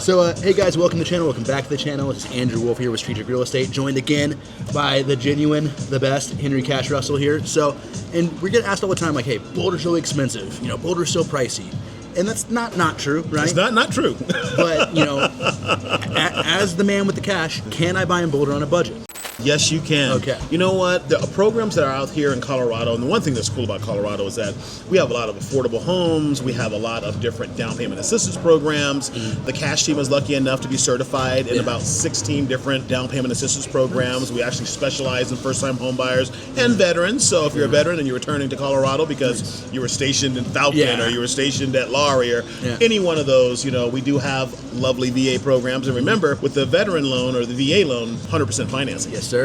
So, hey guys, welcome to the channel. Welcome back to the channel. This is Andrew Wolfe here with Strategic Real Estate, joined again by the genuine, the best, Henry Cash Russell here. So, and we get asked all the time, like, hey, Boulder's really expensive. You know, Boulder's so pricey. And that's not true, right? It's not true. But, you know, as the man with the cash, can I buy in Boulder on a budget? Yes, you can. Okay. You know what? The programs that are out here in Colorado, and the one thing that's cool about Colorado is that we have a lot of affordable homes. We have a lot of different down payment assistance programs. The cash team is lucky enough to be certified in about 16 different down payment assistance programs. We actually specialize in first-time home buyers and veterans. So if you're a veteran and you're returning to Colorado because you were stationed in Falcon or you were stationed at Laurie or any one of those, you know, we do have lovely VA programs. And remember, with the veteran loan or the VA loan, 100% financing. Yes, sir.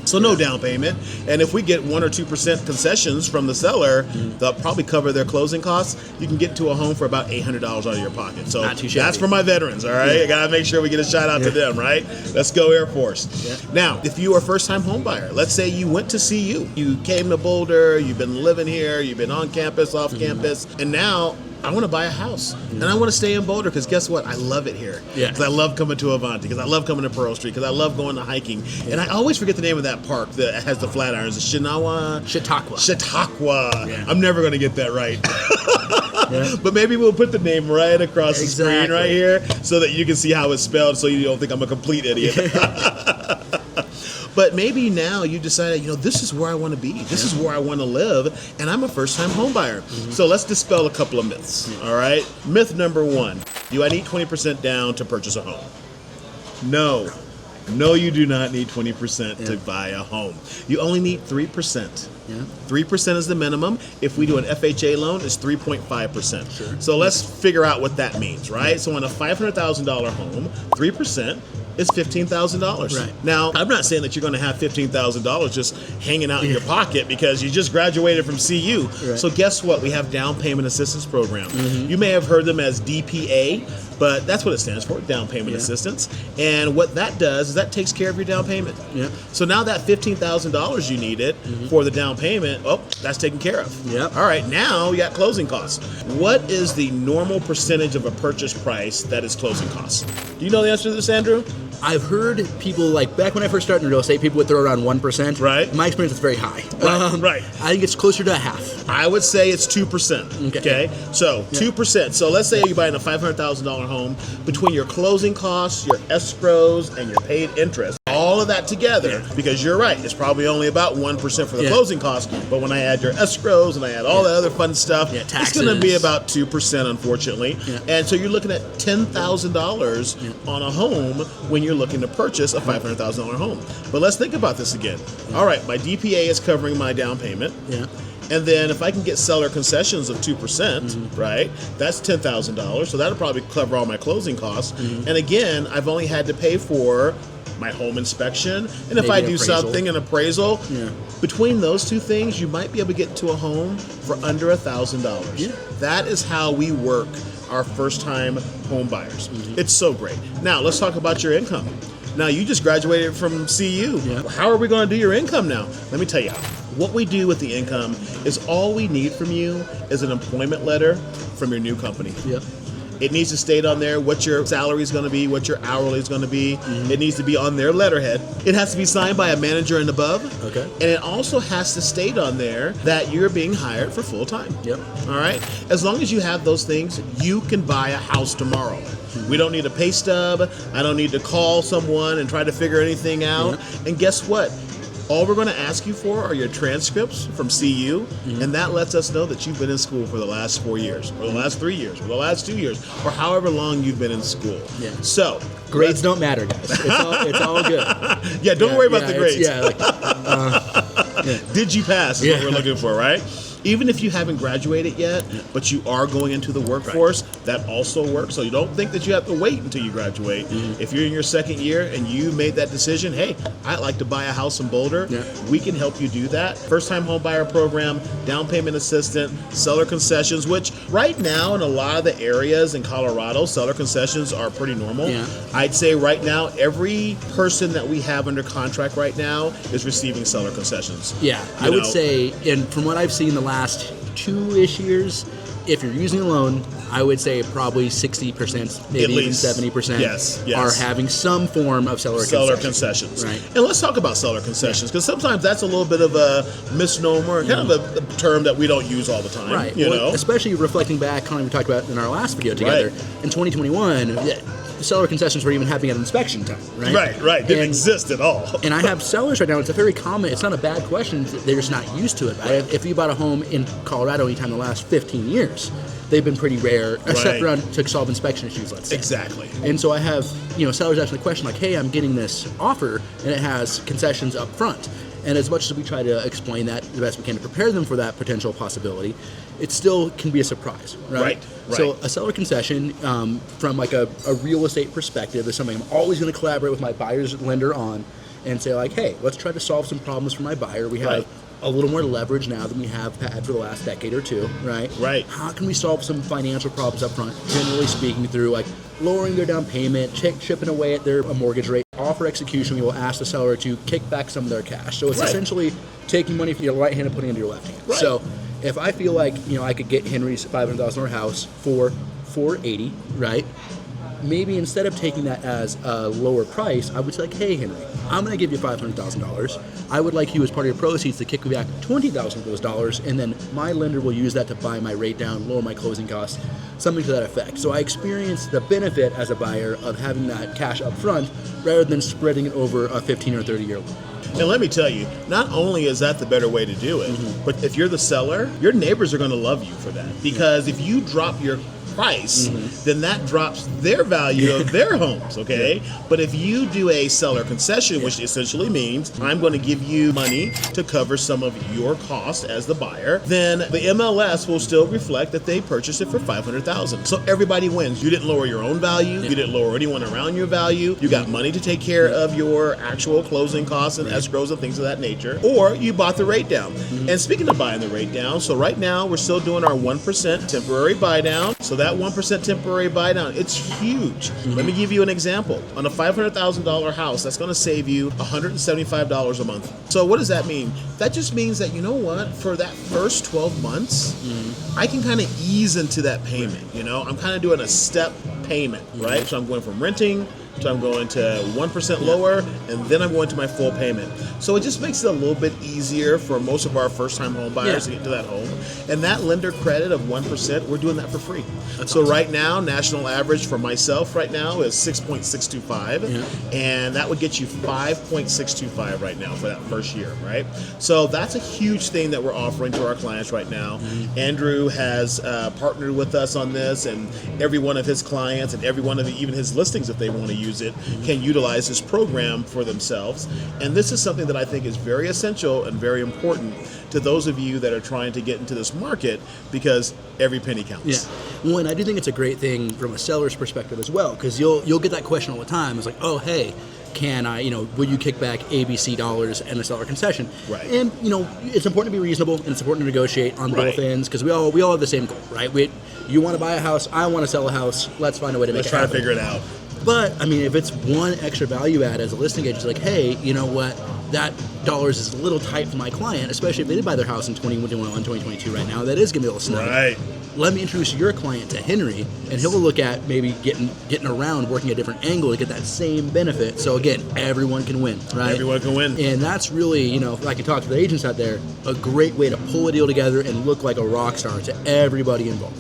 So no down payment, and if we get 1 or 2% concessions from the seller, they'll probably cover their closing costs. You can get to a home for about $800 out of your pocket. So that's for my veterans, all right? I gotta make sure we get a shout out to them, right? Let's go Air Force. Now, if you are a first-time home buyer, let's say you went to CU, you came to Boulder, you've been living here, you've been on campus, off campus, and now I want to buy a house, and I want to stay in Boulder because guess what? I love it here. Because I love coming to Avanti, because I love coming to Pearl Street, because I love going to hiking. And I always forget the name of that park that has the flat irons. Chautauqua. I'm never going to get that right. But maybe we'll put the name right across the screen right here so that you can see how it's spelled so you don't think I'm a complete idiot. But maybe now you decided, you know, this is where I want to be. This is where I want to live, and I'm a first-time home buyer. So let's dispel a couple of myths, all right? Myth number 1, do I need 20% down to purchase a home? No. No, you do not need 20% to buy a home. You only need 3%. 3% is the minimum. If we do an FHA loan, it's 3.5%. So let's figure out what that means, right? So on a $500,000 home, 3% is $15,000. Now, I'm not saying that you're going to have $15,000 just hanging out in your pocket because you just graduated from CU. So guess what? We have down payment assistance program. You may have heard them as DPA, but that's what it stands for, down payment assistance. And what that does is that takes care of your down payment. So now that $15,000 you needed for the down payment, that's taken care of. All right, now you got closing costs. What is the normal percentage of a purchase price that is closing costs? Do you know the answer to this, Andrew? I've heard people, like, back when I first started in real estate, people would throw around 1%. In my experience, it's very high. I think it's closer to half. I would say it's 2%. Okay? So 2%. So let's say you're buying a $500,000 home. Between your closing costs, your escrows, and your paid interest, all of that together, because you're right, it's probably only about 1% for the closing costs, but when I add your escrows and I add all that other fun stuff, it's going to be about 2%, unfortunately. And so you're looking at $10,000 on a home when you're looking to purchase a $500,000 home. But let's think about this again. All right, my DPA is covering my down payment. And then if I can get seller concessions of 2%, right, that's $10,000. So that'll probably cover all my closing costs. And again, I've only had to pay for my home inspection, and if I do something, an appraisal, between those two things, you might be able to get to a home for under $1,000. That is how we work our first-time home buyers. It's so great. Now, let's talk about your income. Now, you just graduated from CU. How are we going to do your income now? Let me tell you how. What we do with the income is all we need from you is an employment letter from your new company. It needs to state on there what your salary is going to be, what your hourly is going to be. It needs to be on their letterhead. It has to be signed by a manager and above. And it also has to state on there that you're being hired for full time. All right? As long as you have those things, you can buy a house tomorrow. We don't need a pay stub. I don't need to call someone and try to figure anything out. And guess what? All we're going to ask you for are your transcripts from CU, and that lets us know that you've been in school for the last 4 years, or the last 3 years, or the last 2 years, or however long you've been in school. So grades don't matter, guys. It's all good. Don't worry about the grades. Did you pass is what we're looking for, right? Even if you haven't graduated yet, but you are going into the workforce, that also works. So you don't think that you have to wait until you graduate. If you're in your second year and you made that decision, hey, I'd like to buy a house in Boulder, we can help you do that. First-time home buyer program, down payment assistant, seller concessions, which right now in a lot of the areas in Colorado, seller concessions are pretty normal. I'd say right now, every person that we have under contract right now is receiving seller concessions. I would say, and from what I've seen the last 2-ish years, if you're using a loan, I would say probably 60%, maybe even 70% yes. are having some form of seller concessions. Right. And let's talk about seller concessions, because sometimes that's a little bit of a misnomer, kind of a term that we don't use all the time. Right. You know? Especially reflecting back, kind of we talked about in our last video together, in 2021, seller concessions were even happening at inspection time, right? Right. Didn't exist at all. And I have sellers right now, it's a very common, it's not a bad question, they're just not used to it. Right? If you bought a home in Colorado anytime in the last 15 years, they've been pretty rare, except around to solve inspection issues, let's say. Exactly. And so I have, sellers asking the question like, hey, I'm getting this offer, and it has concessions up front. And as much as we try to explain that the best we can to prepare them for that potential possibility, it still can be a surprise, right? So a seller concession, from like a real estate perspective, is something I'm always going to collaborate with my buyer's lender on and say like, hey, let's try to solve some problems for my buyer. We have a little more leverage now than we have had for the last decade or two, right? How can we solve some financial problems up front, generally speaking, through like lowering their down payment, chipping away at their mortgage rate. Offer execution, we will ask the seller to kick back some of their cash. So it's essentially taking money from your right hand and putting it into your left hand. So if I feel like, I could get Henry's $500,000 house for $480,000, right? Maybe instead of taking that as a lower price, I would say like, hey, Henry, I'm going to give you $500,000. I would like you as part of your proceeds to kick me back $20,000 of those dollars, and then my lender will use that to buy my rate down, lower my closing costs, something to that effect. So I experience the benefit as a buyer of having that cash up front rather than spreading it over a 15 or 30 year loan. And let me tell you, not only is that the better way to do it, but if you're the seller, your neighbors are going to love you for that. Because if you drop your price, then that drops their value of their homes, okay? But if you do a seller concession, which essentially means I'm going to give you money to cover some of your cost as the buyer, then the MLS will still reflect that they purchased it for $500,000. So everybody wins. You didn't lower your own value. You didn't lower anyone around your value. You got money to take care of your actual closing costs and escrows and things of that nature. Or you bought the rate down. And speaking of buying the rate down, so right now we're still doing our 1% temporary buy down. So that 1% temporary buy down, it's huge. Let me give you an example. On a $500,000 house, that's going to save you $175 a month. So what does that mean? That just means that, you know what, for that first 12 months, I can kind of ease into that payment. I'm kind of doing a step payment, right? So I'm going from renting, so I'm going to 1% lower, and then I'm going to my full payment. So it just makes it a little bit easier for most of our first-time home buyers to get into that home. And that lender credit of 1%, we're doing that for free. So right now, national average for myself right now is 6.625, and that would get you 5.625 right now for that first year, right? So that's a huge thing that we're offering to our clients right now. Andrew has partnered with us on this, and every one of his clients and every one of even his listings, if they want to use it, can utilize this program for themselves. And this is something that I think is very essential and very important to those of you that are trying to get into this market, because every penny counts. Well, and I do think it's a great thing from a seller's perspective as well, because you'll get that question all the time. It's like, oh, hey, can I, will you kick back ABC dollars and a seller concession? Right. And, it's important to be reasonable, and it's important to negotiate on both ends, because we all have the same goal, right? You want to buy a house, I want to sell a house, let's find a way to make it happen. Let's try to figure it out. But, if it's one extra value add as a listing agent, it's like, hey, you know what, that dollars is a little tight for my client, especially if they did buy their house in 2021, 2022 right now, that is going to be a little snug. Right. Let me introduce your client to Henry, and he'll look at maybe getting around, working a different angle to get that same benefit. So again, everyone can win, right? Everyone can win. And that's really, if I can talk to the agents out there, a great way to pull a deal together and look like a rock star to everybody involved.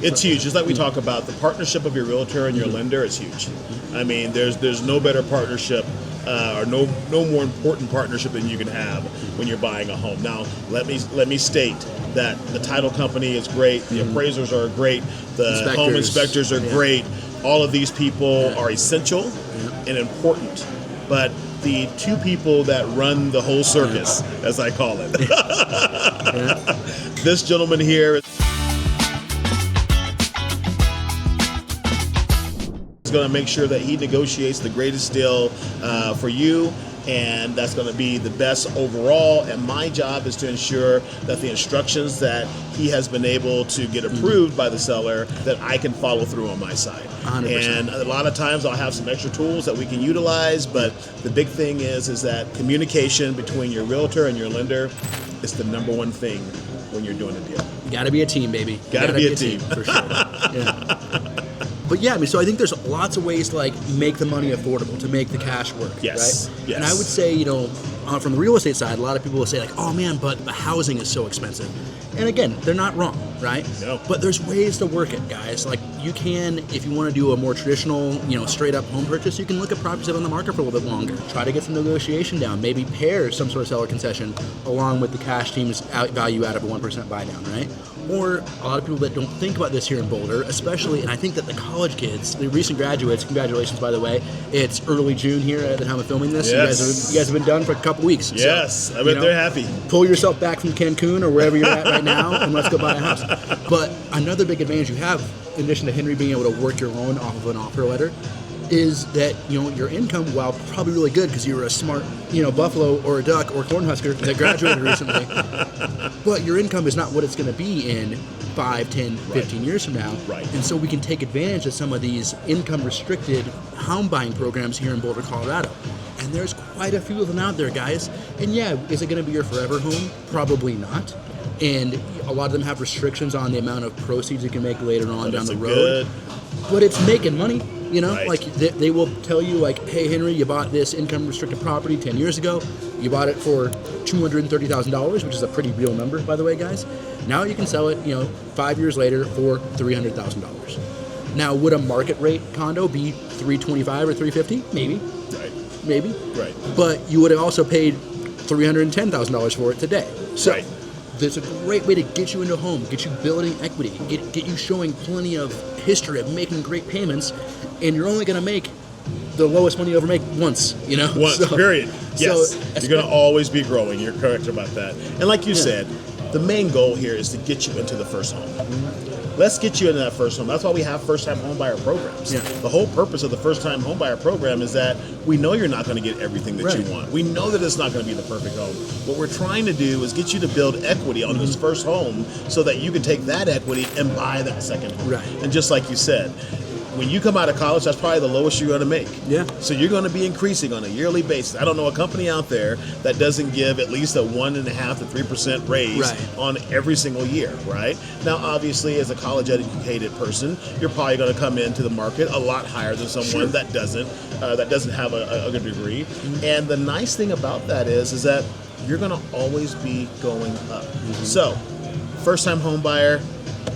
It's huge. Just like we talk about, the partnership of your realtor and your lender is huge. I mean, there's no better partnership or no more important partnership than you can have when you're buying a home. Now, let me state that the title company is great, the appraisers are great, the home inspectors are great. All of these people are essential and important, but the two people that run the whole circus, as I call it, this gentleman here is going to make sure that he negotiates the greatest deal for you, and that's going to be the best overall. And my job is to ensure that the instructions that he has been able to get approved by the seller, that I can follow through on my side. 100%. And a lot of times I'll have some extra tools that we can utilize, but the big thing is that communication between your realtor and your lender is the number one thing when you're doing a deal. Got to be a team, baby. Got to be a team. For sure. Yeah. But yeah, I mean, so I think there's lots of ways to like make the money affordable, to make the cash work. Yes. Right? Yes. And I would say, you know, from the real estate side, a lot of people will say like, oh man, but the housing is so expensive. And again, they're not wrong, right? No. But there's ways to work it, guys. Like you can, if you want to do a more traditional, you know, straight up home purchase, you can look at properties that are on the market for a little bit longer. Try to get some negotiation down. Maybe pair some sort of seller concession along with the cash team's value out of a 1% buy down, right? Or a lot of people that don't think about this here in Boulder, especially, and I think that the college kids, the recent graduates, congratulations by the way, it's early June here at the time of filming this. Yes. You guys have been done for a couple weeks. Yes, so, I bet they're happy. Pull yourself back from Cancun or wherever you're at right now and let's go buy a house. But another big advantage you have, in addition to Henry being able to work your loan off of an offer letter, is that, you know, your income, while probably really good because you were a smart, you know, buffalo or a duck or cornhusker that graduated recently, but your income is not what it's going to be in 5, 10, 15 years from now. Right. And so we can take advantage of some of these income-restricted home buying programs here in Boulder, Colorado. And there's quite a few of them out there, guys. And yeah, is it going to be your forever home? Probably not. And a lot of them have restrictions on the amount of proceeds you can make later on down the road. But it's making money. You know, Right. like they will tell you, like, hey, Henry, you bought this income-restricted property 10 years ago. You bought it for $230,000, which is a pretty real number, by the way, guys. Now you can sell it, you know, 5 years later for $300,000. Now, would a market rate condo be $325,000 or $350,000? Maybe. Right. Maybe. Right. But you would have also paid $310,000 for it today. So Right. there's a great way to get you into a home, get you building equity, get you showing plenty of history of making great payments, and you're only going to make the lowest money you ever make once, you know? Once, period. Yes. So, You're going to always be growing. You're correct about that. And like you said, the main goal here is to get you into the first home. Let's get you into that first home. That's why we have first-time homebuyer programs. Yeah. The whole purpose of the first-time homebuyer program is that we know you're not going to get everything that you want. We know that it's not going to be the perfect home. What we're trying to do is get you to build equity on this first home so that you can take that equity and buy that second home. Right. And just like you said, when you come out of college, that's probably the lowest you're going to make. Yeah. So you're going to be increasing on a yearly basis. I don't know a company out there that doesn't give at least a 1.5% to 3% raise on every single year, right? Now, obviously, as a college-educated person, you're probably going to come into the market a lot higher than someone that doesn't have a good degree. And the nice thing about that is that you're going to always be going up. So, first-time home buyer,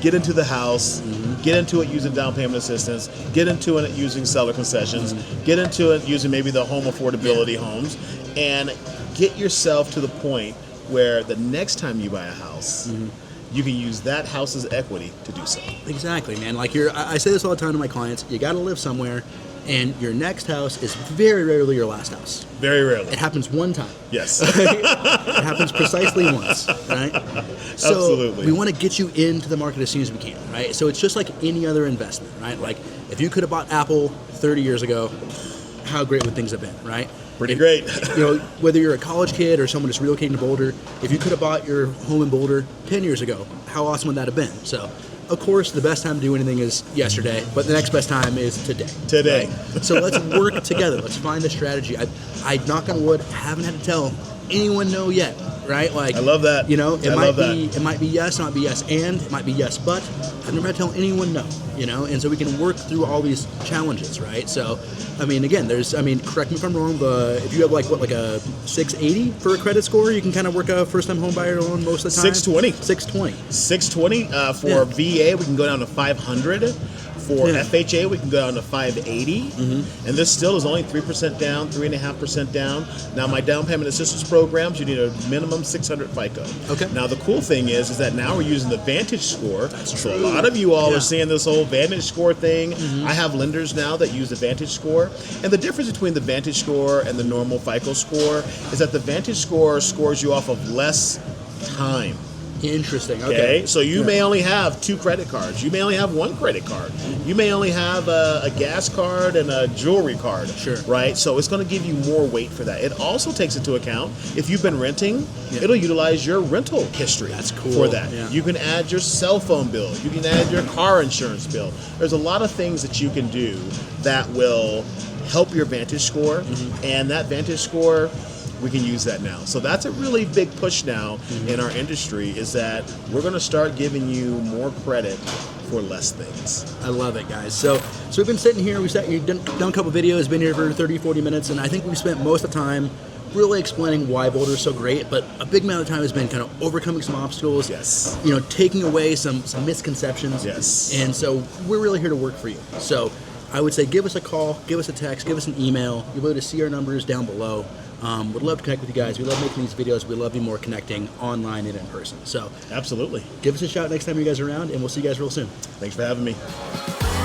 get into the house, get into it using down payment assistance, get into it using seller concessions, get into it using maybe the home affordability homes, and get yourself to the point where the next time you buy a house, you can use that house's equity to do so. Exactly, man. Like I say this all the time to my clients, you got to live somewhere, and your next house is very rarely your last house. Very rarely. It happens one time. Yes. It happens precisely once, right? So Absolutely. we want to get you into the market as soon as we can, right? So it's just like any other investment, right? Like if you could have bought Apple 30 years ago, how great would things have been, right? Pretty great. You know, whether you're a college kid or someone just relocating to Boulder, if you could have bought your home in Boulder 10 years ago, how awesome would that have been? So, of course, the best time to do anything is yesterday, but the next best time is today. Today. Right? So let's work together. Let's find the strategy. I knock on wood, haven't had to tell anyone no yet, right? Like I love that. You know, I love that. It might be yes, it might be yes, and it might be yes, but I've never had to tell anyone no. You know, and so we can work through all these challenges, right? So, I mean, again, correct me if I'm wrong, but if you have like a 680 for a credit score, you can kind of work a first-time home buyer loan most of the time. 620. 620. 620 for VA, we can go down to 500. For FHA, we can go down to 580, and this still is only 3% down, 3.5% down. Now, my down payment assistance programs, you need a minimum 600 FICO. Okay. Now, the cool thing is that now we're using the Vantage score. That's true. So a lot of you all are seeing this whole Vantage score thing. I have lenders now that use the Vantage score, and the difference between the Vantage score and the normal FICO score is that the Vantage score scores you off of less time. Interesting. Okay. So you may only have 2 credit cards. You may only have 1 credit card. You may only have a gas card and a jewelry card. Sure. Right? So it's going to give you more weight for that. It also takes into account if you've been renting, it'll utilize your rental history. That's cool. For that. Yeah. You can add your cell phone bill. You can add your car insurance bill. There's a lot of things that you can do that will help your Vantage score. And that Vantage score we can use that now. So that's a really big push now in our industry, is that we're going to start giving you more credit for less things. I love it, guys. So we've been sitting here, we've done a couple videos, been here for 30, 40 minutes, and I think we've spent most of the time really explaining why Boulder is so great, but a big amount of time has been kind of overcoming some obstacles, Yes. Taking away some misconceptions. Yes. And so we're really here to work for you. So I would say give us a call, give us a text, give us an email. You'll be able to see our numbers down below. Would love to connect with you guys. We love making these videos. We love you more connecting online and in person. So Absolutely. give us a shout next time you guys are around, and we'll see you guys real soon. Thanks for having me.